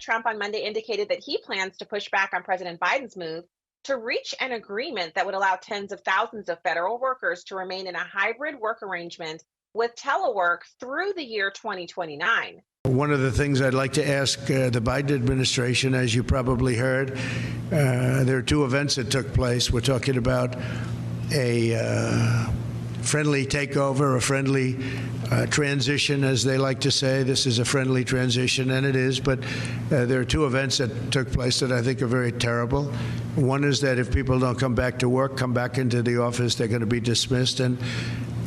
Trump on Monday indicated that he plans to push back on President Biden's move to reach an agreement that would allow tens of thousands of federal workers to remain in a hybrid work arrangement with telework through the year 2029. One of the things I'd like to ask the Biden administration, as you probably heard, there are two events that took place. We're talking about a friendly takeover, a friendly transition, as they like to say. This is a friendly transition, and it is, but there are two events that took place that I think are very terrible. One is that if people don't come back to work, come back into the office, they're going to be dismissed. And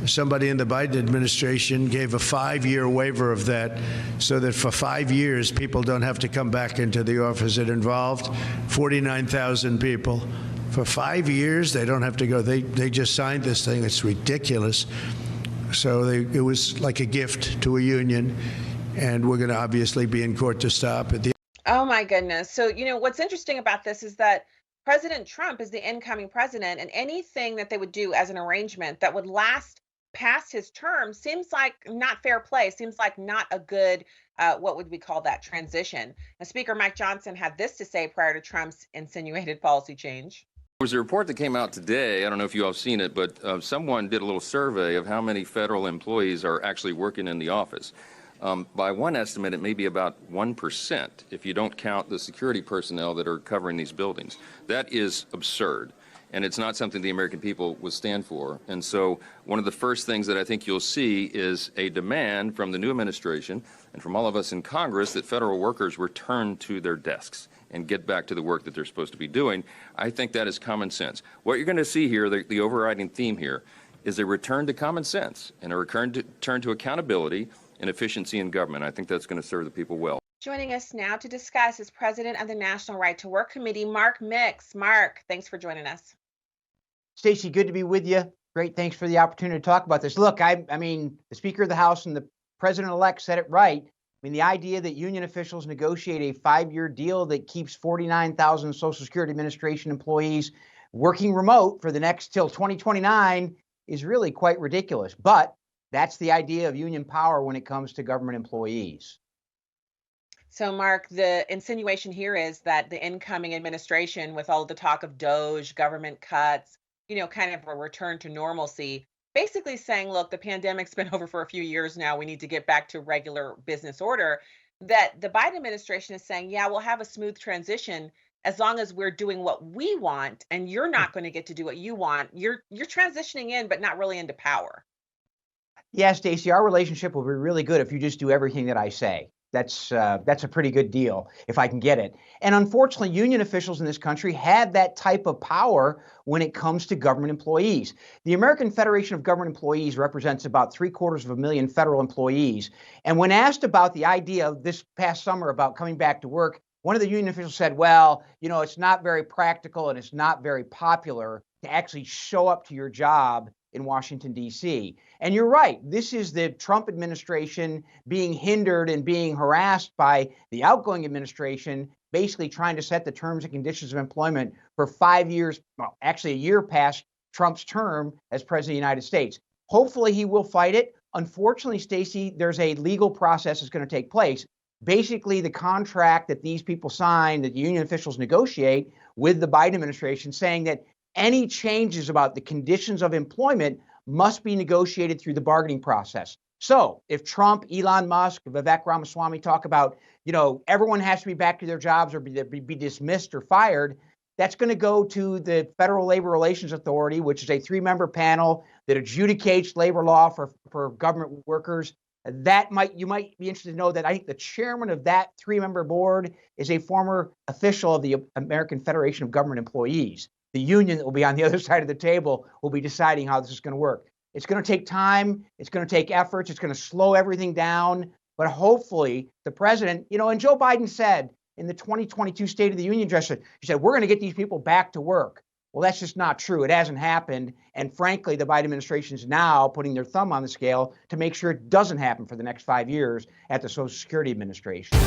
somebody in the Biden administration gave a 5-year waiver of that so that for 5 years, people don't have to come back into the office. It involved 49,000 people. For 5 years, they don't have to go. They just signed this thing. It's ridiculous. So it was like a gift to a union, and we're going to obviously be in court to stop it. Oh, my goodness. So, what's interesting about this is that President Trump is the incoming president, and anything that they would do as an arrangement that would last past his term seems like not fair play, seems like not a good, what would we call that, transition. Now, Speaker Mike Johnson had this to say prior to Trump's insinuated policy change. There was a report that came out today, I don't know if you all have seen it, but someone did a little survey of how many federal employees are actually working in the office. By one estimate, it may be about 1% if you don't count the security personnel that are covering these buildings. That is absurd, and it's not something the American people would stand for. And so one of the first things that I think you'll see is a demand from the new administration and from all of us in Congress that federal workers return to their desks and get back to the work that they're supposed to be doing. I think that is common sense. What you're going to see here, the overriding theme here, is a return to common sense and a return to accountability and efficiency in government. I think that's going to serve the people well. Joining us now to discuss is President of the National Right to Work Committee, Mark Mix. Mark, thanks for joining us. Stacy, good to be with you. Great, thanks for the opportunity to talk about this. Look, I mean, the Speaker of the House and the President-elect said it right. I mean, the idea that union officials negotiate a 5-year deal that keeps 49,000 Social Security Administration employees working remote for the next till 2029 is really quite ridiculous. But that's the idea of union power when it comes to government employees. So, Mark, the insinuation here is that the incoming administration, with all the talk of DOGE, government cuts, kind of a return to normalcy, basically saying, look, the pandemic's been over for a few years now. We need to get back to regular business order. That the Biden administration is saying, yeah, we'll have a smooth transition as long as we're doing what we want, and you're not going to get to do what you want. You're transitioning in, but not really into power. Yeah, Stacy, our relationship will be really good if you just do everything that I say. That's a pretty good deal if I can get it. And unfortunately, union officials in this country have that type of power when it comes to government employees. The American Federation of Government Employees represents about 750,000 federal employees. And when asked about the idea this past summer about coming back to work, one of the union officials said, well, it's not very practical and it's not very popular to actually show up to your job in Washington, D.C. And you're right. This is the Trump administration being hindered and being harassed by the outgoing administration, basically trying to set the terms and conditions of employment for 5 years, well, actually a year past Trump's term as president of the United States. Hopefully he will fight it. Unfortunately, Stacy, there's a legal process that's going to take place. Basically, the contract that these people sign, that the union officials negotiate with the Biden administration, saying that any changes about the conditions of employment must be negotiated through the bargaining process. So if Trump, Elon Musk, Vivek Ramaswamy talk about, everyone has to be back to their jobs or be dismissed or fired, that's going to go to the Federal Labor Relations Authority, which is a 3-member panel that adjudicates labor law for government workers. You might be interested to know that I think the chairman of that 3-member board is a former official of the American Federation of Government Employees. The union that will be on the other side of the table will be deciding how this is going to work. It's going to take time. It's going to take efforts. It's going to slow everything down. But hopefully the president, and Joe Biden said in the 2022 State of the Union address, he said, we're going to get these people back to work. Well, that's just not true. It hasn't happened. And frankly, the Biden administration is now putting their thumb on the scale to make sure it doesn't happen for the next 5 years at the Social Security Administration.